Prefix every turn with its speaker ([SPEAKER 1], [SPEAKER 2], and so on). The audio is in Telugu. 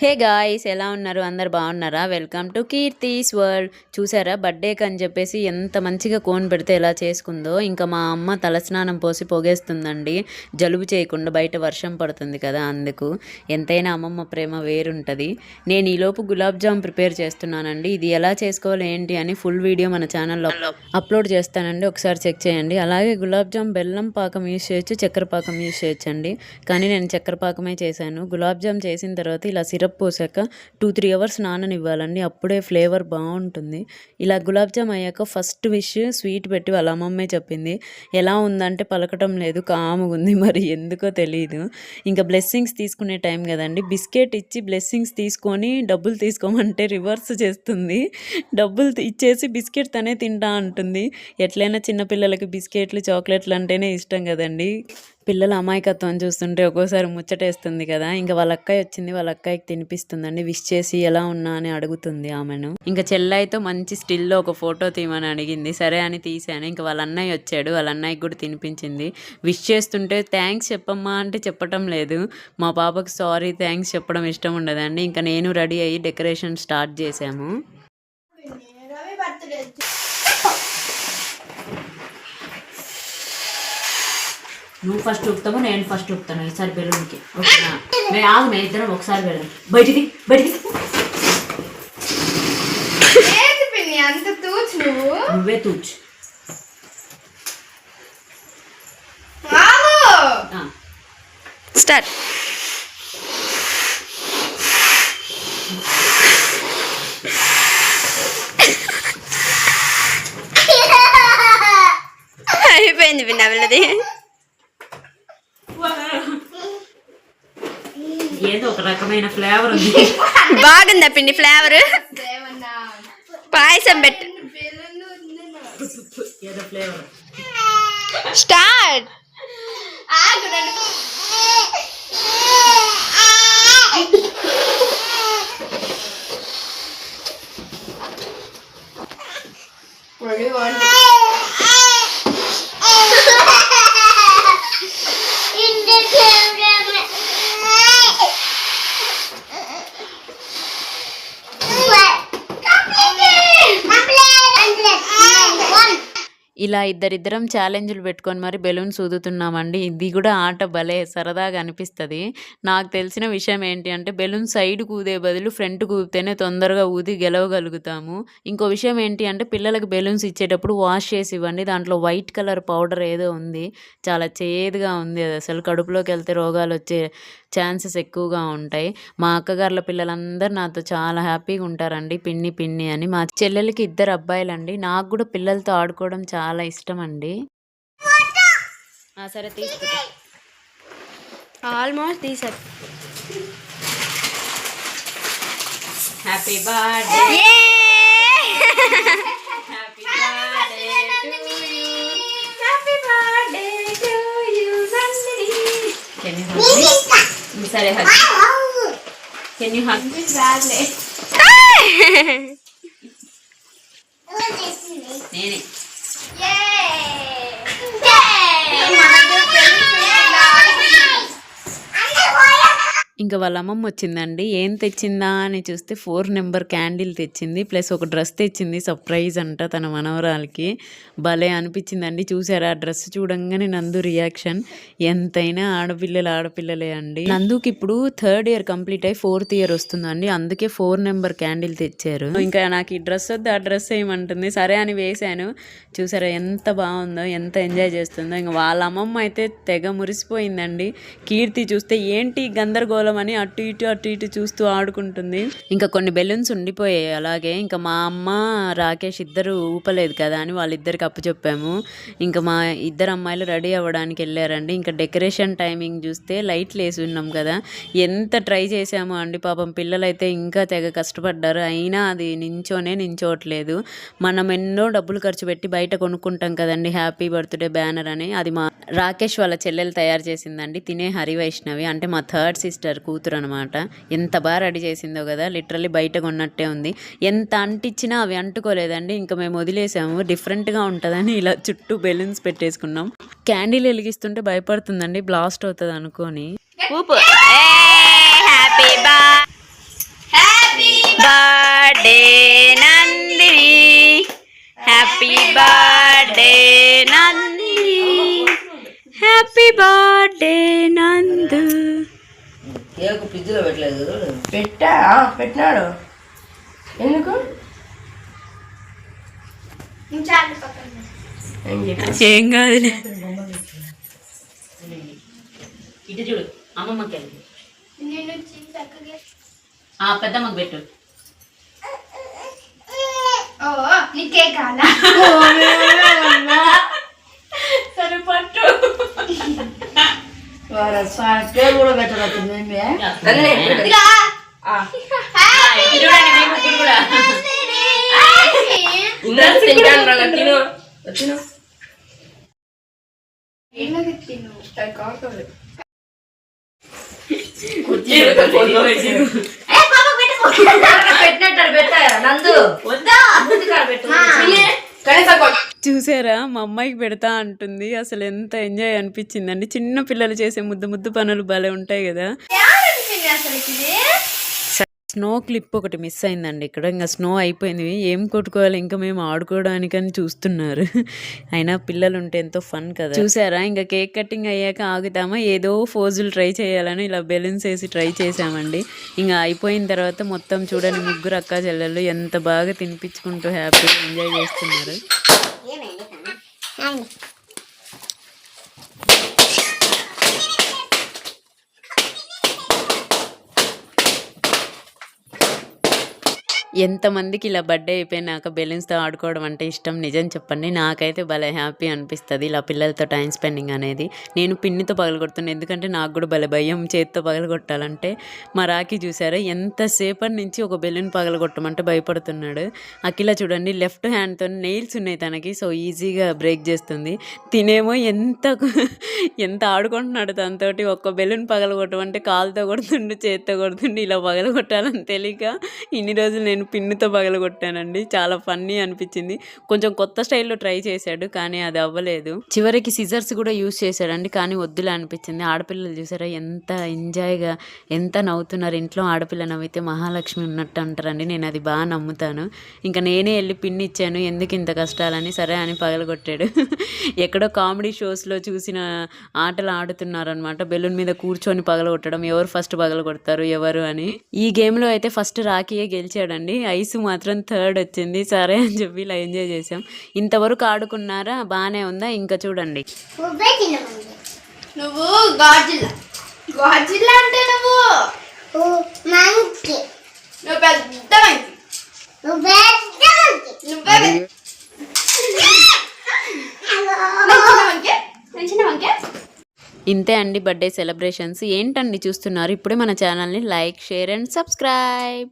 [SPEAKER 1] హే గాయ్స్, ఎలా ఉన్నారు? అందరు బాగున్నారా? Welcome to Keerthi's world. చూసారా, బర్త్డేకి అని చెప్పేసి ఎంత మంచిగా కోన్ పెడితే ఎలా చేసుకుందో. ఇంకా మా అమ్మ తలస్నానం పోసి పొగేస్తుందండి, జలుబు చేయకుండా. బయట వర్షం పడుతుంది కదా, అందుకు. ఎంతైనా అమ్మమ్మ ప్రేమ వేరుంటుంది. నేను ఈలోపు గులాబ్ జామ్ ప్రిపేర్ చేస్తున్నానండి. ఇది ఎలా చేసుకోవాలి ఏంటి అని ఫుల్ వీడియో మన ఛానల్లో అప్లోడ్ చేస్తానండి, ఒకసారి చెక్ చేయండి. అలాగే గులాబ్ జామ్ బెల్లం పాకం యూస్ చేయొచ్చు, చక్కెర పాకం యూస్ చేయొచ్చండి. కానీ నేను చక్కెర పాకమే చేశాను. గులాబ్ జామ్ చేసిన తర్వాత ఇలా సిరప్ పోసాక 2-3 అవర్స్ నాననివ్వాలండి, అప్పుడే ఫ్లేవర్ బాగుంటుంది. ఇలా గులాబ్ జామ్ అయ్యాక ఫస్ట్ విష్ స్వీట్ పెట్టి వాళ్ళ అమ్మమ్మే చెప్పింది. ఎలా ఉందంటే పలకటం లేదు, కాముగా ఉంది. మరి ఎందుకో తెలియదు. ఇంకా బ్లెస్సింగ్స్ తీసుకునే టైం కదండి, బిస్కెట్ ఇచ్చి బ్లెస్సింగ్స్ తీసుకొని డబ్బులు తీసుకోమంటే రివర్స్ చేస్తుంది. డబ్బులు ఇచ్చేసి బిస్కెట్ తనే తింటా అంటుంది. ఎట్లయినా చిన్నపిల్లలకి బిస్కెట్లు చాక్లెట్లు అంటేనే ఇష్టం కదండి. పిల్లల అమాయకత్వం చూస్తుంటే ఒక్కోసారి ముచ్చటేస్తుంది కదా. ఇంకా వాళ్ళ అక్కయ్య వచ్చింది, వాళ్ళ అక్కయ్యకి తినిపిస్తుందండి. విష్ చేసి ఎలా ఉన్నా అని అడుగుతుంది ఆమెను. ఇంకా చెల్లైతో మంచి స్టిల్లో ఒక ఫోటో తీయమని అడిగింది. సరే అని తీసాను. ఇంకా వాళ్ళ అన్నయ్య వచ్చాడు, వాళ్ళ అన్నయ్యకి కూడా తినిపించింది. విష్ చేస్తుంటే థ్యాంక్స్ చెప్పమ్మా అంటే చెప్పటం లేదు. మా పాపకు సారీ థ్యాంక్స్ చెప్పడం ఇష్టం ఉండదండి. ఇంకా నేను రెడీ అయ్యి డెకరేషన్ స్టార్ట్ చేశాము. నువ్వు ఫస్ట్ ఊపుతాము, నేను ఫస్ట్ ఊపుతాను ఈసారి బెలూన్కి. ఓకేనా? మేము ఆగు, మేము ఇద్దరం ఒకసారి వెళ్ళాం. బయటికి బయటికి
[SPEAKER 2] అంత తూచు,
[SPEAKER 1] నువ్వే తూచు.
[SPEAKER 2] స్టార్ట్. అయిపోయింది పిన్న వెళ్ళది.
[SPEAKER 1] ఏదో ఒక రకమైన ఫ్లేవర్ ఉంది.
[SPEAKER 2] బాగుందా పిండి ఫ్లేవర్? పాయసం పెట్టు.
[SPEAKER 1] ఏదో ఫ్లేవర్.
[SPEAKER 2] స్టార్ట్.
[SPEAKER 1] ఇలా ఇద్దరిద్దరం ఛాలెంజ్లు పెట్టుకొని మరి బెలూన్స్ ఊదుతున్నామండి. ఇది కూడా ఆట భలే సరదాగా అనిపిస్తుంది. నాకు తెలిసిన విషయం ఏంటి అంటే, బెలూన్ సైడ్ ఊదే బదులు ఫ్రంట్ ఊదితేనే తొందరగా ఊది గెలవగలుగుతాము. ఇంకో విషయం ఏంటి అంటే, పిల్లలకు బెలూన్స్ ఇచ్చేటప్పుడు వాష్ చేసి ఇవ్వండి. దాంట్లో వైట్ కలర్ పౌడర్ ఏదో ఉంది, చాలా చేదుగా ఉంది. అది అసలు కడుపులోకి వెళ్తే రోగాలు వచ్చే ఛాన్సెస్ ఎక్కువగా ఉంటాయి. మా అక్కగారుల పిల్లలందరూ నాతో చాలా హ్యాపీగా ఉంటారండి, పిన్ని పిన్ని అని. మా చెల్లెలకి 2 అబ్బాయిలండి. నాకు కూడా పిల్లలతో ఆడుకోవడం చాలా ఇష్టం అండి. సరే తీసుకుంటా.
[SPEAKER 2] ఆల్మోస్ట్ తీసారు.
[SPEAKER 1] Happy birthday, happy birthday to you, happy birthday to you Nandini. Can you hug me? సరే hug. Can you hug me? రాలే నేనే. ఇంకా వాళ్ళ అమ్మమ్మ వచ్చిందండి. ఏం తెచ్చిందా అని చూస్తే 4 నెంబర్ క్యాండిల్ తెచ్చింది, ప్లస్ ఒక డ్రెస్ తెచ్చింది. సర్ప్రైజ్ అంట తన మనవరాలకి. భలే అనిపించిందండి. చూసారా డ్రెస్ చూడంగానే నందు రియాక్షన్. ఎంతైనా ఆడపిల్లలే అండి. నందుకి ఇప్పుడు 3rd ఇయర్ కంప్లీట్ అయ్యి 4th ఇయర్ వస్తుందండి, అందుకే 4 నెంబర్ క్యాండిల్ తెచ్చారు. ఇంకా నాకు ఈ డ్రెస్ వద్దు, ఆ డ్రెస్ ఏమంటుంది. సరే అని వేసాను. చూసారా ఎంత బాగుందో, ఎంత ఎంజాయ్ చేస్తుందో. ఇంకా వాళ్ళ అమ్మమ్మ అయితే తెగ మురిసిపోయిందండి. కీర్తి చూస్తే ఏంటి గందరగోళం అని అటు ఇటు చూస్తూ ఆడుకుంటుంది. ఇంకా కొన్ని బెలూన్స్ ఉండిపోయాయి అలాగే. ఇంకా మా అమ్మ రాకేష్ ఇద్దరు ఊపలేదు కదా అని వాళ్ళిద్దరికి అప్పచెప్పాము. ఇంకా మా 2 అమ్మాయిలు రెడీ అవ్వడానికి వెళ్ళారండి. ఇంకా డెకరేషన్ టైమింగ్ చూస్తే లైట్లు వేసి ఉన్నాం కదా, ఎంత ట్రై చేసామో అండి. పాపం పిల్లలైతే ఇంకా తెగ కష్టపడ్డారు, అయినా అది నించోట్లేదు. మనం ఎన్నో డబ్బులు ఖర్చు పెట్టి బయట కొనుక్కుంటాం కదండి హ్యాపీ బర్త్డే బ్యానర్ అని. అది మా రాకేష్ వాళ్ళ చెల్లెలు తయారు చేసిందండి. తినే హరివైష్ణవి అంటే మా 3rd సిస్టర్ కూతురు అనమాట. ఎంత బాగా రెడీ చేసిందో కదా, లిటరల్లీ బయట కొన్నట్టే ఉంది. ఎంత అంటించినా అవి అంటుకోలేదండి. ఇంకా మేము వదిలేసాము, డిఫరెంట్గా ఉంటుందని ఇలా చుట్టూ బెలూన్స్ పెట్టేసుకున్నాం. క్యాండిల్ వెలిగిస్తుంటే భయపడుతుందండి, బ్లాస్ట్ అవుతుంది అనుకోని.
[SPEAKER 3] పెట్టలేదు. పెట్టినాడు. ఎందుకు
[SPEAKER 1] ఏం కాదులే. ఇటు చూడు అమ్మమ్మకి వెళ్ళి పెద్దమ్మకి పెట్టు.
[SPEAKER 2] నీకే కాదా
[SPEAKER 1] సరే పట్టు.
[SPEAKER 3] పేరు కూడా పెట్టలేదు మేమే.
[SPEAKER 1] చూడండి మీ ముగ్గురు కూడా. చూసారా మా అమ్మాయికి పెడతా అంటుంది. అసలు ఎంత ఎంజాయ్ అనిపించిందండి. చిన్న పిల్లలు చేసే ముద్దు ముద్దు పనులు భలే ఉంటాయి కదా. స్నో క్లిప్ ఒకటి మిస్ అయిందండి ఇక్కడ. ఇంకా స్నో అయిపోయింది, ఏం కొట్టుకోవాలి ఇంకా మేము ఆడుకోవడానికని చూస్తున్నారు. అయినా పిల్లలు ఉంటే ఎంతో ఫన్ కదా. చూసారా ఇంకా కేక్ కటింగ్ అయ్యాక ఆగుతామా, ఏదో ఫోజులు ట్రై చేయాలని ఇలా బెలూన్స్ వేసి ట్రై చేసామండి. ఇంకా అయిపోయిన తర్వాత మొత్తం చూడండి ముగ్గురు అక్క చెల్లెళ్ళు ఎంత బాగా తినిపించుకుంటూ హ్యాపీగా ఎంజాయ్ చేస్తున్నారు. ఎంతమందికి ఇలా బర్త్డే అయిపోయినాక బెలూన్స్తో ఆడుకోవడం అంటే ఇష్టం? నిజం చెప్పండి, నాకైతే భలే హ్యాపీ అనిపిస్తుంది ఇలా పిల్లలతో టైం స్పెండింగ్ అనేది. నేను పిన్నితో పగలగొడుతున్నాను, ఎందుకంటే నాకు కూడా భలే భయం చేతితో పగలగొట్టాలంటే. మా రాఖీ చూసారా ఎంతసేపటి నుంచి ఒక బెలూన్ పగలగొట్టమంటే భయపడుతున్నాడు. అఖిల చూడండి లెఫ్ట్ హ్యాండ్తో నెయిల్స్ ఉన్నాయి తనకి, సో ఈజీగా బ్రేక్ చేస్తుంది. తినేమో ఎంత ఆడుకుంటున్నాడు తనతోటి. ఒక్క బెలూన్ పగలగొట్టమంటే కాలుతో కొడుతుండు, చేతితో కొడుతుండు. ఇలా పగలగొట్టాలని తెలియక ఇన్ని రోజులు నేను పిన్నుతో పగలగొట్టానండి. చాలా ఫన్నీ అనిపించింది. కొంచెం కొత్త స్టైల్లో ట్రై చేశాడు కానీ అది అవ్వలేదు. చివరికి సిజర్స్ కూడా యూజ్ చేశాడండి, కానీ వద్దులే అనిపించింది. ఆడపిల్లలు చూసారా ఎంత ఎంజాయ్గా ఎంత నవ్వుతున్నారు. ఇంట్లో ఆడపిల్ల నవ్వితే మహాలక్ష్మి ఉన్నట్టు అంటారండి. నేను అది బాగా నమ్ముతాను. ఇంకా నేనే వెళ్ళి పిన్ ఇచ్చాను, ఎందుకు ఇంత కష్టాలని. సరే అని పగలగొట్టాడు. ఎక్కడో కామెడీ షోస్లో చూసిన ఆటలు ఆడుతున్నారనమాట. బెలూన్ మీద కూర్చొని పగలగొట్టడం, ఎవరు ఫస్ట్ పగలగొడతారు ఎవరు అని. ఈ గేమ్లో అయితే ఫస్ట్ రాఖీయే గెలిచాడండి. ఐసు మాత్రం థర్డ్ వచ్చింది. సరే అని చెప్పి ఇలా ఎంజాయ్ చేసాం. ఇంతవరకు ఆడుకున్నారా, బాగానే ఉందా? ఇంకా చూడండి
[SPEAKER 2] నువ్వు గాజిల్లా అంటే నువ్వు పెద్ద
[SPEAKER 1] ఇంతే అండి బర్త్డే సెలబ్రేషన్స్. ఏంటండి చూస్తున్నారు? ఇప్పుడే మన ఛానల్ని లైక్, షేర్ అండ్ సబ్స్క్రైబ్.